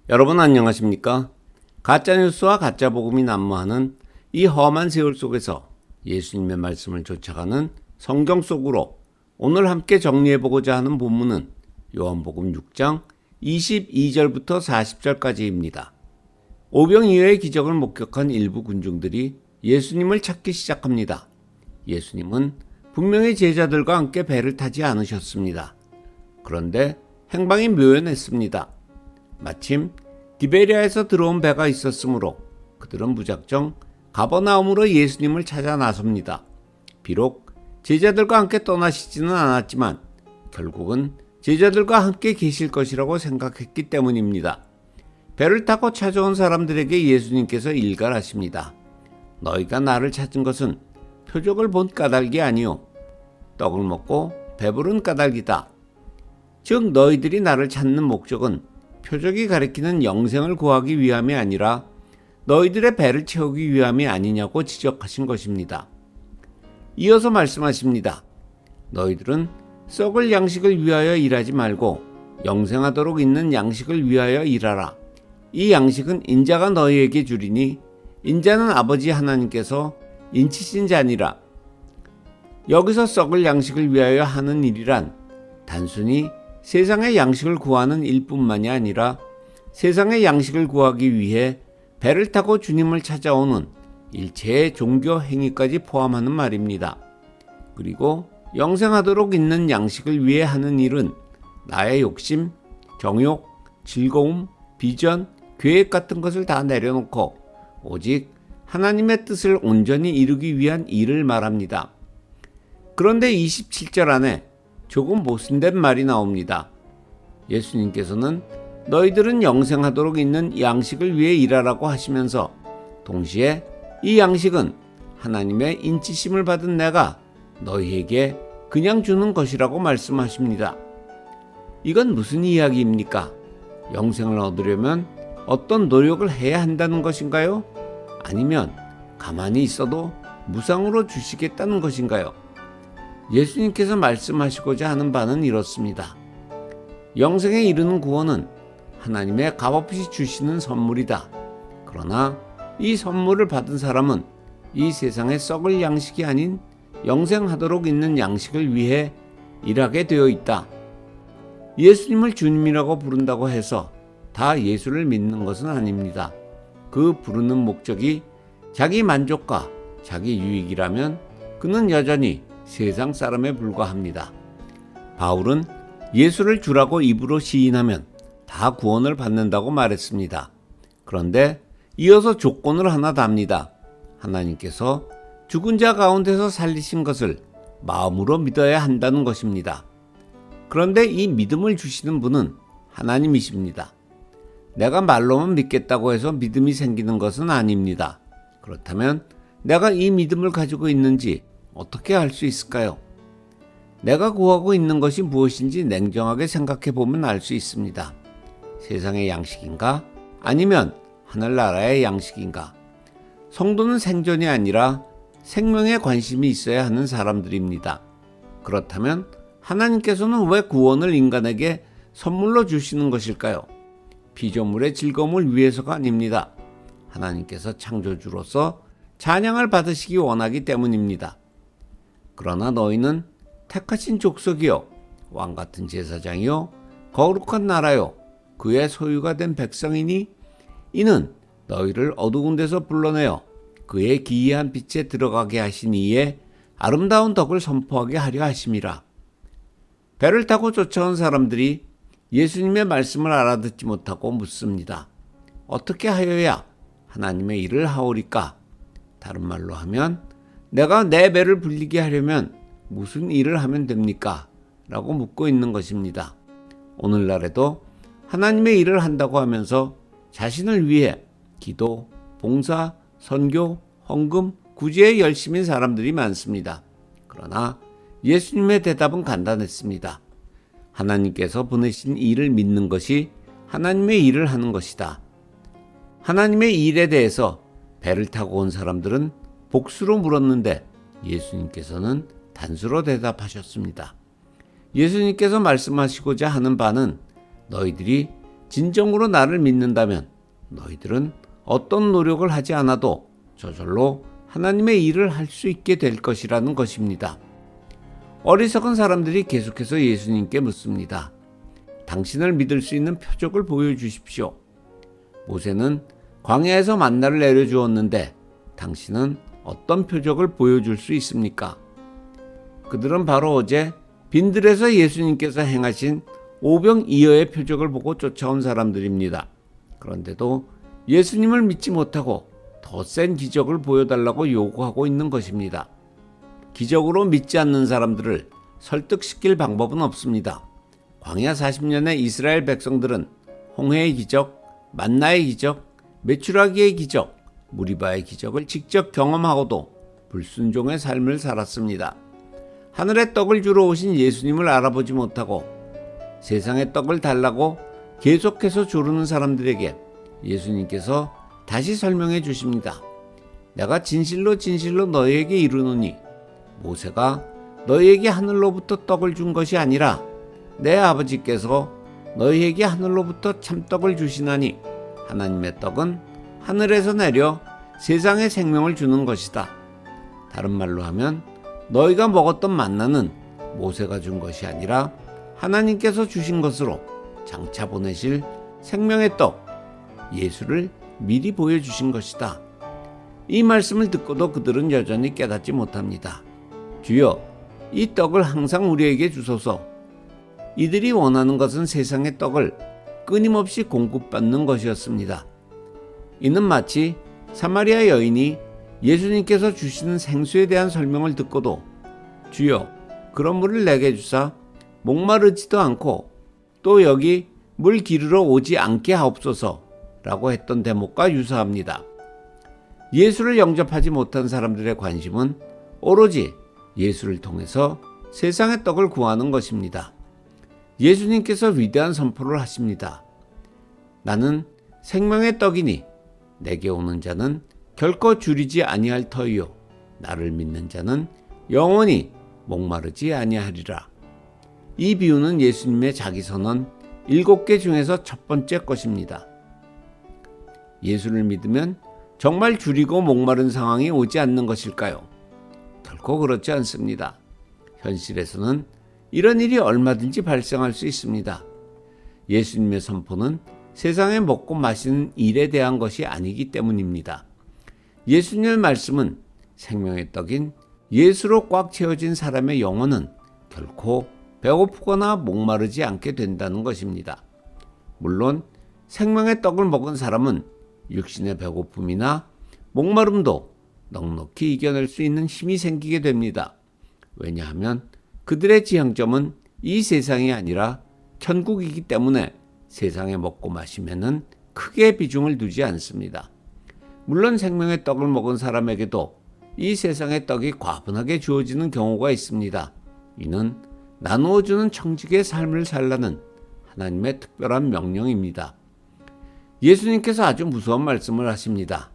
여러분 안녕하십니까? 가짜뉴스와 가짜복음이 난무하는 이 험한 세월 속에서 예수님의 말씀을 쫓아가는 성경 속으로 오늘 함께 정리해보고자 하는 본문은 요한복음 6장 22절부터 40절까지입니다. 오병 이어의 기적을 목격한 일부 군중들이 예수님을 찾기 시작합니다. 예수님은 분명히 제자들과 함께 배를 타지 않으셨습니다. 그런데 행방이 묘연했습니다. 마침 디베리아에서 들어온 배가 있었으므로 그들은 무작정 가버나움으로 예수님을 찾아 나섭니다. 비록 제자들과 함께 떠나시지는 않았지만 결국은 제자들과 함께 계실 것이라고 생각했기 때문입니다. 배를 타고 찾아온 사람들에게 예수님께서 일갈하십니다. 너희가 나를 찾은 것은 표적을 본 까닭이 아니요 떡을 먹고 배부른 까닭이다. 즉 너희들이 나를 찾는 목적은 표적이 가리키는 영생을 구하기 위함이 아니라 너희들의 배를 채우기 위함이 아니냐고 지적하신 것입니다. 이어서 말씀하십니다. 너희들은 썩을 양식을 위하여 일하지 말고 영생하도록 있는 양식을 위하여 일하라. 이 양식은 인자가 너희에게 주리니 인자는 아버지 하나님께서 인치신 자니라. 여기서 썩을 양식을 위하여 하는 일이란 단순히 세상의 양식을 구하는 일뿐만이 아니라 세상의 양식을 구하기 위해 배를 타고 주님을 찾아오는 일체의 종교 행위까지 포함하는 말입니다. 그리고 영생하도록 있는 양식을 위해 하는 일은 나의 욕심, 정욕, 즐거움, 비전, 계획 같은 것을 다 내려놓고 오직 하나님의 뜻을 온전히 이루기 위한 일을 말합니다. 그런데 27절 안에 조금 모순된 말이 나옵니다. 예수님께서는 너희들은 영생하도록 있는 양식을 위해 일하라고 하시면서 동시에 이 양식은 하나님의 인치심을 받은 내가 너희에게 그냥 주는 것이라고 말씀하십니다. 이건 무슨 이야기입니까? 영생을 얻으려면 어떤 노력을 해야 한다는 것인가요? 아니면 가만히 있어도 무상으로 주시겠다는 것인가요? 예수님께서 말씀하시고자 하는 바는 이렇습니다. 영생에 이르는 구원은 하나님의 값없이 주시는 선물이다. 그러나 이 선물을 받은 사람은 이 세상에 썩을 양식이 아닌 영생하도록 있는 양식을 위해 일하게 되어 있다. 예수님을 주님이라고 부른다고 해서 다 예수를 믿는 것은 아닙니다. 그 부르는 목적이 자기 만족과 자기 유익이라면 그는 여전히 세상 사람에 불과합니다. 바울은 예수를 주라고 입으로 시인하면 다 구원을 받는다고 말했습니다. 그런데 이어서 조건을 하나 답니다. 하나님께서 죽은 자 가운데서 살리신 것을 마음으로 믿어야 한다는 것입니다. 그런데 이 믿음을 주시는 분은 하나님이십니다. 내가 말로만 믿겠다고 해서 믿음이 생기는 것은 아닙니다. 그렇다면 내가 이 믿음을 가지고 있는지 어떻게 알 수 있을까요? 내가 구하고 있는 것이 무엇인지 냉정하게 생각해 보면 알 수 있습니다. 세상의 양식인가? 아니면 하늘나라의 양식인가? 성도는 생존이 아니라 생명에 관심이 있어야 하는 사람들입니다. 그렇다면 하나님께서는 왜 구원을 인간에게 선물로 주시는 것일까요? 피조물의 즐거움을 위해서가 아닙니다. 하나님께서 창조주로서 찬양을 받으시기 원하기 때문입니다. 그러나 너희는 택하신 족속이요 왕같은 제사장이요 거룩한 나라요 그의 소유가 된 백성이니 이는 너희를 어두운 데서 불러내어 그의 기이한 빛에 들어가게 하신 이에 아름다운 덕을 선포하게 하려 하심이라. 배를 타고 쫓아온 사람들이 예수님의 말씀을 알아듣지 못하고 묻습니다. 어떻게 하여야 하나님의 일을 하오리까? 다른 말로 하면 내가 내 배를 불리게 하려면 무슨 일을 하면 됩니까? 라고 묻고 있는 것입니다. 오늘날에도 하나님의 일을 한다고 하면서 자신을 위해 기도, 봉사, 선교, 헌금, 구제에 열심인 사람들이 많습니다. 그러나 예수님의 대답은 간단했습니다. 하나님께서 보내신 일을 믿는 것이 하나님의 일을 하는 것이다. 하나님의 일에 대해서 배를 타고 온 사람들은 복수로 물었는데 예수님께서는 단수로 대답하셨습니다. 예수님께서 말씀하시고자 하는 바는 너희들이 진정으로 나를 믿는다면 너희들은 어떤 노력을 하지 않아도 저절로 하나님의 일을 할 수 있게 될 것이라는 것입니다. 어리석은 사람들이 계속해서 예수님께 묻습니다. 당신을 믿을 수 있는 표적을 보여주십시오. 모세는 광야에서 만나를 내려주었는데 당신은 어떤 표적을 보여줄 수 있습니까? 그들은 바로 어제 빈들에서 예수님께서 행하신 오병이어의 표적을 보고 쫓아온 사람들입니다. 그런데도 예수님을 믿지 못하고 더 센 기적을 보여달라고 요구하고 있는 것입니다. 기적으로 믿지 않는 사람들을 설득시킬 방법은 없습니다. 광야 40년의 이스라엘 백성들은 홍해의 기적, 만나의 기적, 메추라기의 기적, 무리바의 기적을 직접 경험하고도 불순종의 삶을 살았습니다. 하늘의 떡을 주러 오신 예수님을 알아보지 못하고 세상의 떡을 달라고 계속해서 조르는 사람들에게 예수님께서 다시 설명해 주십니다. 내가 진실로 진실로 너희에게 이르노니 모세가 너희에게 하늘로부터 떡을 준 것이 아니라 내 아버지께서 너희에게 하늘로부터 참떡을 주시나니 하나님의 떡은 하늘에서 내려 세상에 생명을 주는 것이다. 다른 말로 하면 너희가 먹었던 만나는 모세가 준 것이 아니라 하나님께서 주신 것으로 장차 보내실 생명의 떡 예수를 미리 보여주신 것이다. 이 말씀을 듣고도 그들은 여전히 깨닫지 못합니다. 주여, 이 떡을 항상 우리에게 주소서. 이들이 원하는 것은 세상의 떡을 끊임없이 공급받는 것이었습니다. 이는 마치 사마리아 여인이 예수님께서 주시는 생수에 대한 설명을 듣고도 주여, 그런 물을 내게 주사 목마르지도 않고 또 여기 물 기르러 오지 않게 하옵소서 라고 했던 대목과 유사합니다. 예수를 영접하지 못한 사람들의 관심은 오로지 예수를 통해서 세상의 떡을 구하는 것입니다. 예수님께서 위대한 선포를 하십니다. 나는 생명의 떡이니 내게 오는 자는 결코 줄이지 아니할 터이요 나를 믿는 자는 영원히 목마르지 아니하리라. 이 비유는 예수님의 자기선언 7개 중에서 첫 번째 것입니다. 예수를 믿으면 정말 줄이고 목마른 상황이 오지 않는 것일까요? 결코 그렇지 않습니다. 현실에서는 이런 일이 얼마든지 발생할 수 있습니다. 예수님의 선포는 세상에 먹고 마시는 일에 대한 것이 아니기 때문입니다. 예수님의 말씀은 생명의 떡인 예수로 꽉 채워진 사람의 영혼은 결코 배고프거나 목마르지 않게 된다는 것입니다. 물론 생명의 떡을 먹은 사람은 육신의 배고픔이나 목마름도 넉넉히 이겨낼 수 있는 힘이 생기게 됩니다. 왜냐하면 그들의 지향점은 이 세상이 아니라 천국이기 때문에 세상에 먹고 마시면은 크게 비중을 두지 않습니다. 물론 생명의 떡을 먹은 사람에게도 이 세상의 떡이 과분하게 주어지는 경우가 있습니다. 이는 나누어주는 청직의 삶을 살라는 하나님의 특별한 명령입니다. 예수님께서 아주 무서운 말씀을 하십니다.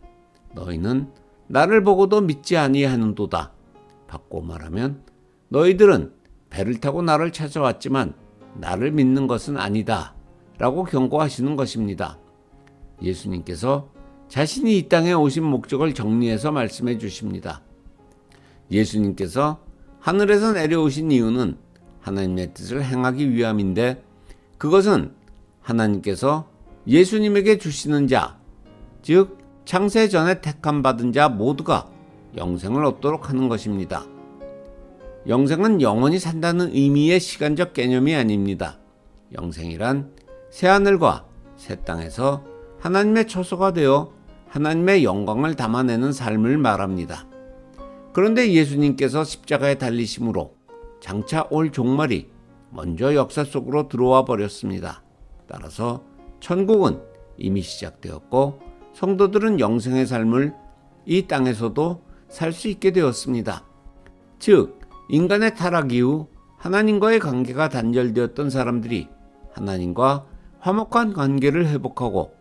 너희는 나를 보고도 믿지 아니하는도다. 바꿔 말하면 너희들은 배를 타고 나를 찾아왔지만 나를 믿는 것은 아니다 라고 경고하시는 것입니다. 예수님께서 자신이 이 땅에 오신 목적을 정리해서 말씀해 주십니다. 예수님께서 하늘에서 내려오신 이유는 하나님의 뜻을 행하기 위함인데 그것은 하나님께서 예수님에게 주시는 자, 즉 창세 전에 택함받은 자 모두가 영생을 얻도록 하는 것입니다. 영생은 영원히 산다는 의미의 시간적 개념이 아닙니다. 영생이란 새하늘과 새 땅에서 하나님의 처소가 되어 하나님의 영광을 담아내는 삶을 말합니다. 그런데 예수님께서 십자가에 달리심으로 장차 올 종말이 먼저 역사 속으로 들어와 버렸습니다. 따라서 천국은 이미 시작되었고 성도들은 영생의 삶을 이 땅에서도 살 수 있게 되었습니다. 즉 인간의 타락 이후 하나님과의 관계가 단절되었던 사람들이 하나님과 화목한 관계를 회복하고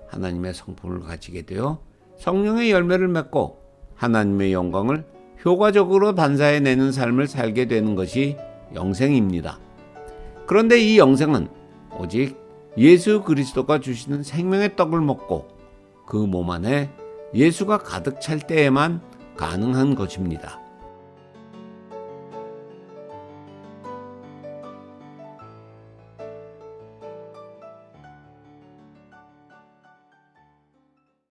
하나님의 성품을 가지게 되어 성령의 열매를 맺고 하나님의 영광을 효과적으로 반사해내는 삶을 살게 되는 것이 영생입니다. 그런데 이 영생은 오직 예수 그리스도가 주시는 생명의 떡을 먹고 그 몸 안에 예수가 가득 찰 때에만 가능한 것입니다.